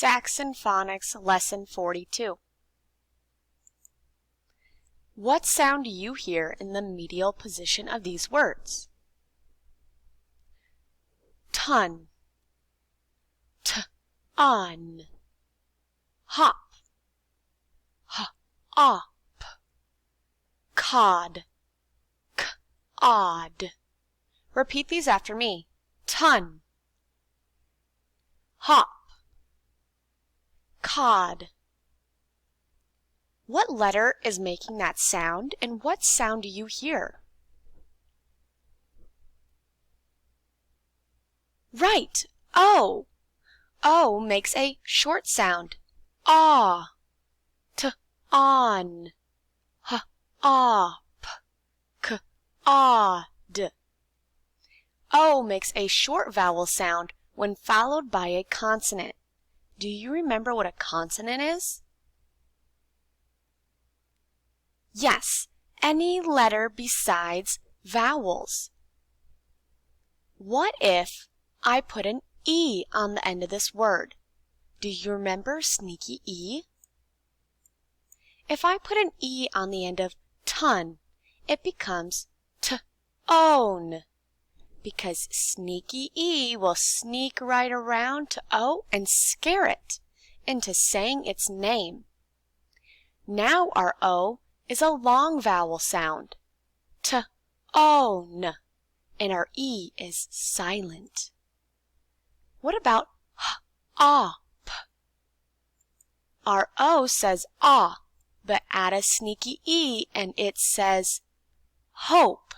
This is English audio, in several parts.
Saxon Phonics Lesson 42. What sound do you hear in the medial position of these words? Ton, t-on, hop, h-op, cod, k-odd. Repeat these after me. Ton, hop, cod. What letter is making that sound, and what sound do you hear? Right, O. O makes a short sound. Ah, t-on, h-op, k-odd. O makes a short vowel sound when followed by a consonant. Do you remember what a consonant is? Yes, any letter besides vowels. What if I put an E on the end of this word? Do you remember sneaky E? If I put an E on the end of ton, it becomes t-own, because sneaky E will sneak right around to O and scare it into saying its name. Now our O is a long vowel sound, t-own, and our E is silent. What about h-op? Our O says ah, but add a sneaky E and it says hope,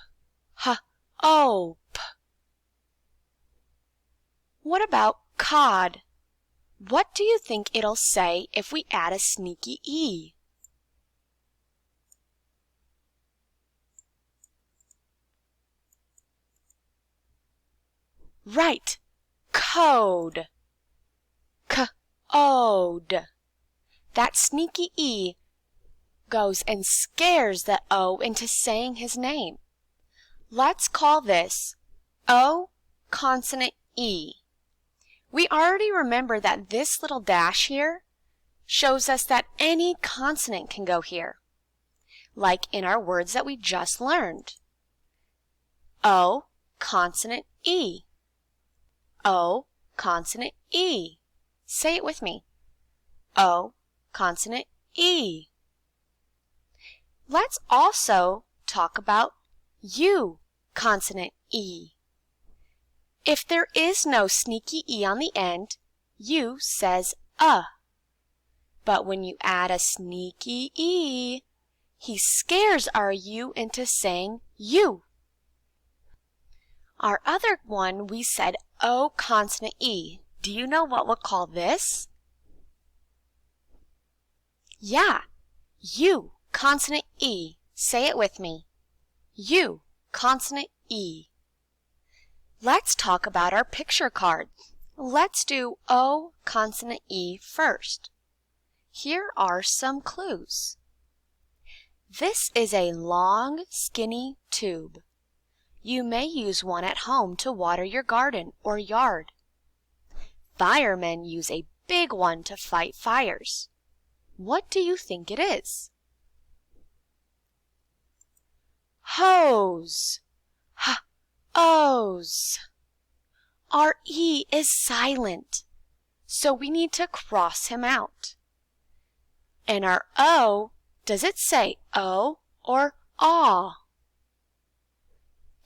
h-ope. What about cod? What do you think it'll say if we add a sneaky E? Right, code, c-ode. That sneaky E goes and scares the O into saying his name. Let's call this O consonant E. We already remember that this little dash here shows us that any consonant can go here, like in our words that we just learned. O consonant E. O consonant E. Say it with me. O consonant E. Let's also talk about U consonant E. If there is no sneaky E on the end, U says But when you add a sneaky E, he scares our U into saying you. Our other one, we said O consonant E. Do you know what we'll call this? Yeah, U consonant E. Say it with me. U consonant E. Let's talk about our picture card. Let's do O consonant E first. Here are some clues. This is a long, skinny tube. You may use one at home to water your garden or yard. Firemen use a big one to fight fires. What do you think it is? Hose. H-O's. Our E is silent, so we need to cross him out. And our O, does it say O or aw?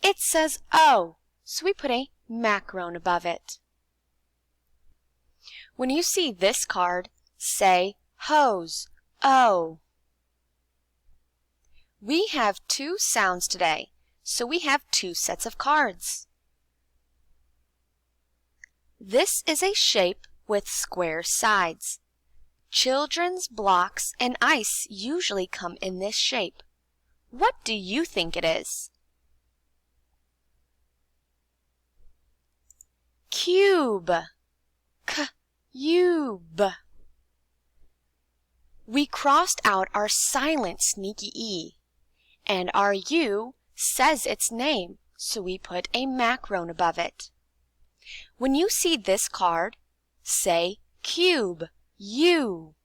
It says O, so we put a macaron above it. When you see this card, say hose, O. We have two sounds today, so we have two sets of cards. This is a shape with square sides. Children's blocks and ice usually come in this shape. What do you think it is? Cube. C-ube. We crossed out our silent sneaky E, and our U says its name, so we put a macaron above it. When you see this card, say cube, U.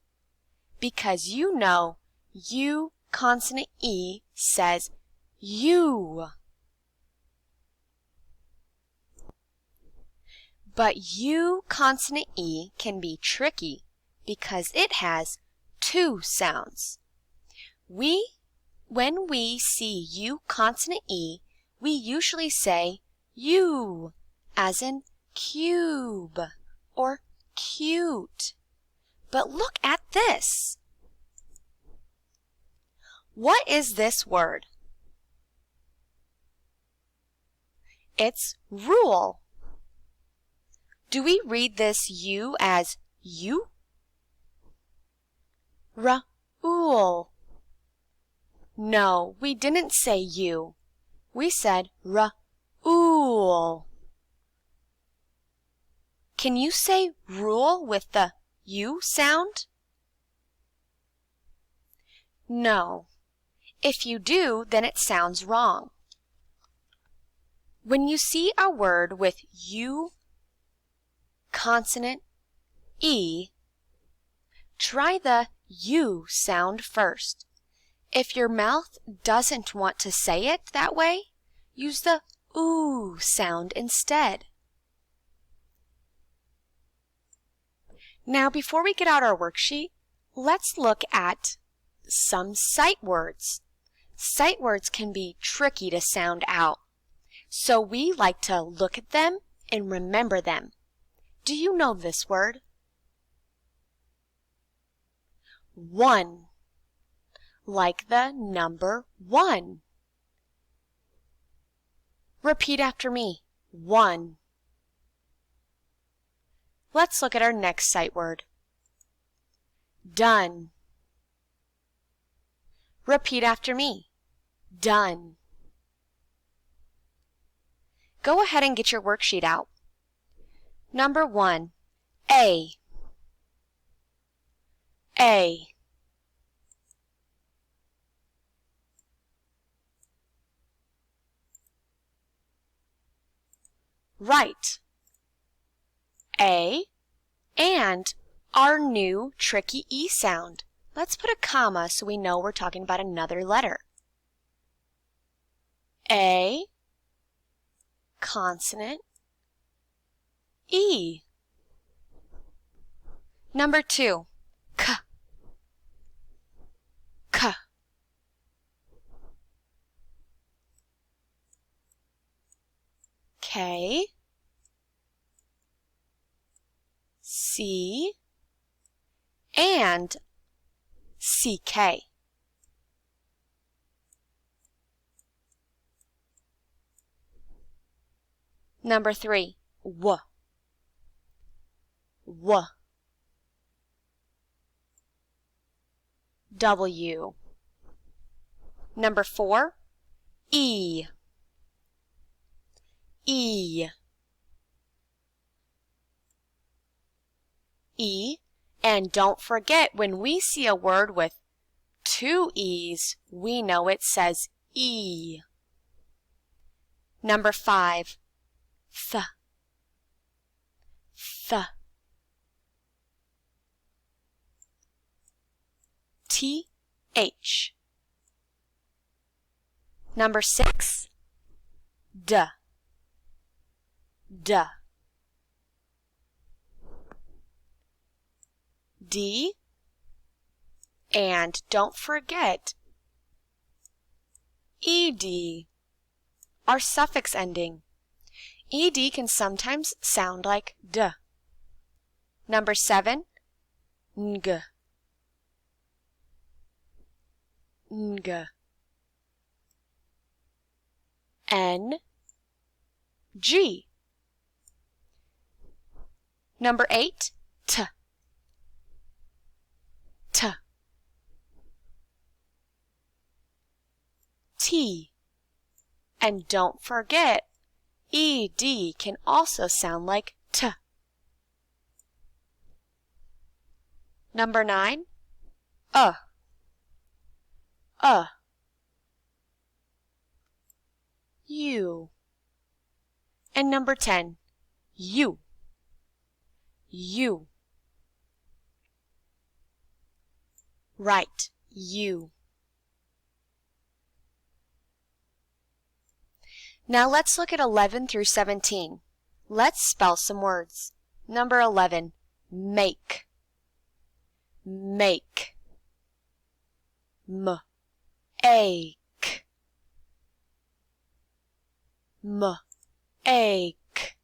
Because you know U consonant E says you. But U consonant E can be tricky because it has two sounds. When we see U consonant E, we usually say U, as in cube or cute. But look at this. What is this word? It's rule. Do we read this U as you? Ra'ul. No, we didn't say you. We said ra'ul. Can you say rule with the U sound? No. If you do, then it sounds wrong. When you see a word with U consonant E, try the U sound first. If your mouth doesn't want to say it that way, use the oo sound instead. Now, before we get out our worksheet, let's look at some sight words. Sight words can be tricky to sound out, so we like to look at them and remember them. Do you know this word? One, like the number 1. Repeat after me. 1. Let's look at our next sight word. Done. Repeat after me. Done. Go ahead and get your worksheet out. Number 1. A. A. Right. A and our new tricky E sound. Let's put a comma so we know we're talking about another letter. A, consonant, E. Number 2, K. K. K, C, and CK. Number 3, W. W. W. Number 4, E. E. E. And don't forget, when we see a word with 2 E's, we know it says E. Number 5, Th. Th. TH. Number 6, D. D. D. And don't forget ED, our suffix ending. ED can sometimes sound like D. Number 7, ng. Ng. N. G. Number 8, T. T. T. And don't forget, ED can also sound like T. Number 9, U. And number 10, U. U. Right, you. Now let's look at 11 through 17. Let's spell some words. Number 11, make. Make. Ache. Ache.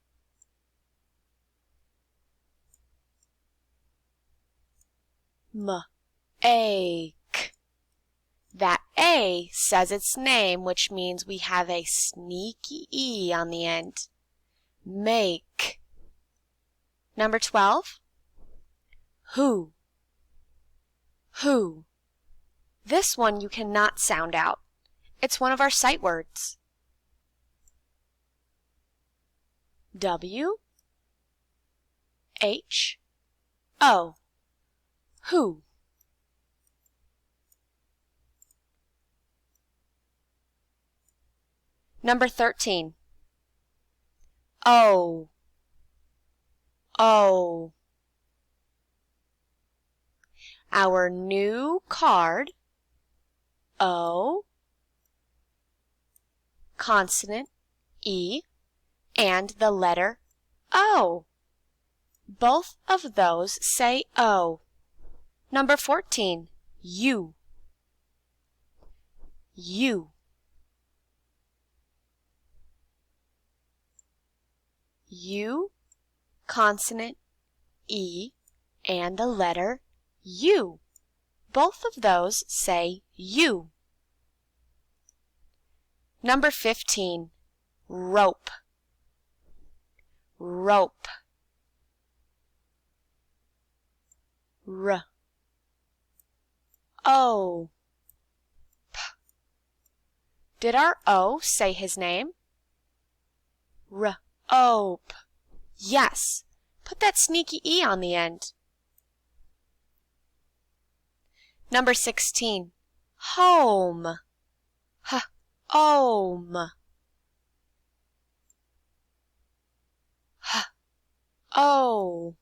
Ache. That A says its name, which means we have a sneaky E on the end. Make. Number 12, who. Who. This one you cannot sound out. It's one of our sight words. W. H. O. Who. Number 13. Oh. Oh. Our new card. O. Consonant E and the letter O. Both of those say O. Number 14. You. You. U, consonant E, and the letter U. Both of those say you. Number 15. Rope. Rope. R. O. P. Did our O say his name? Rope. Yes. Put that sneaky E on the end. Number 16. Home. Home. O.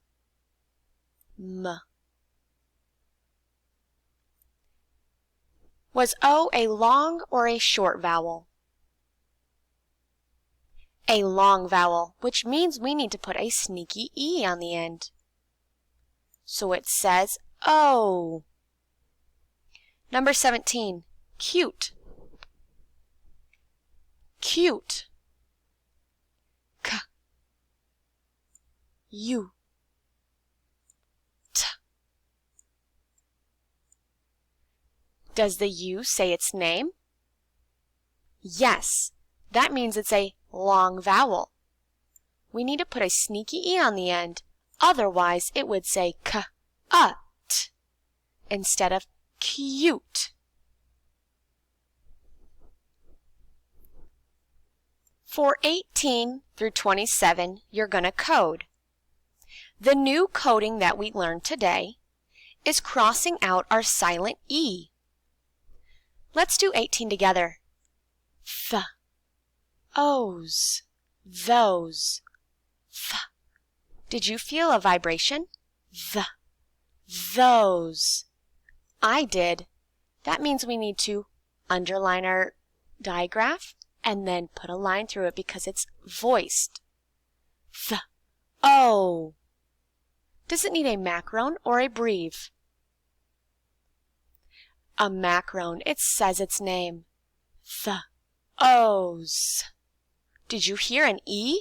M. Was O a long or a short vowel? A long vowel, which means we need to put a sneaky E on the end. So it says O. Number 17. Cute. Cute. K. U. T. Does the U say its name? Yes. That means it's a long vowel. We need to put a sneaky E on the end. Otherwise, it would say k-ut instead of cute. For 18 through 27, you're going to code. The new coding that we learned today is crossing out our silent E. Let's do 18 together. Th. O's, those, th. Did you feel a vibration? Those. I did. That means we need to underline our digraph and then put a line through it because it's voiced. O. Does it need a macron or a breve? A macron. It says its name. O's. Did you hear an E?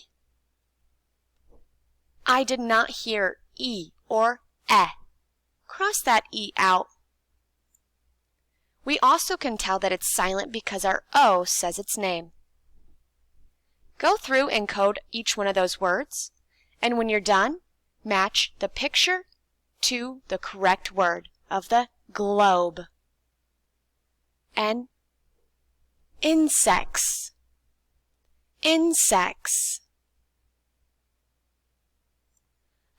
I did not hear E or E. Cross that E out. We also can tell that it's silent because our O says its name. Go through and code each one of those words, and when you're done, match the picture to the correct word of the globe. And insects. Insects.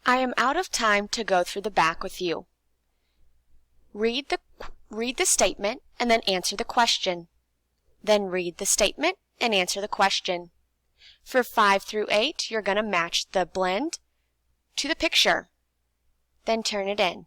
I am out of time to go through the back with you. Read the statement and then answer the question. Then read the statement and answer the question. For 5 through 8, you're going to match the blend to the picture. Then turn it in.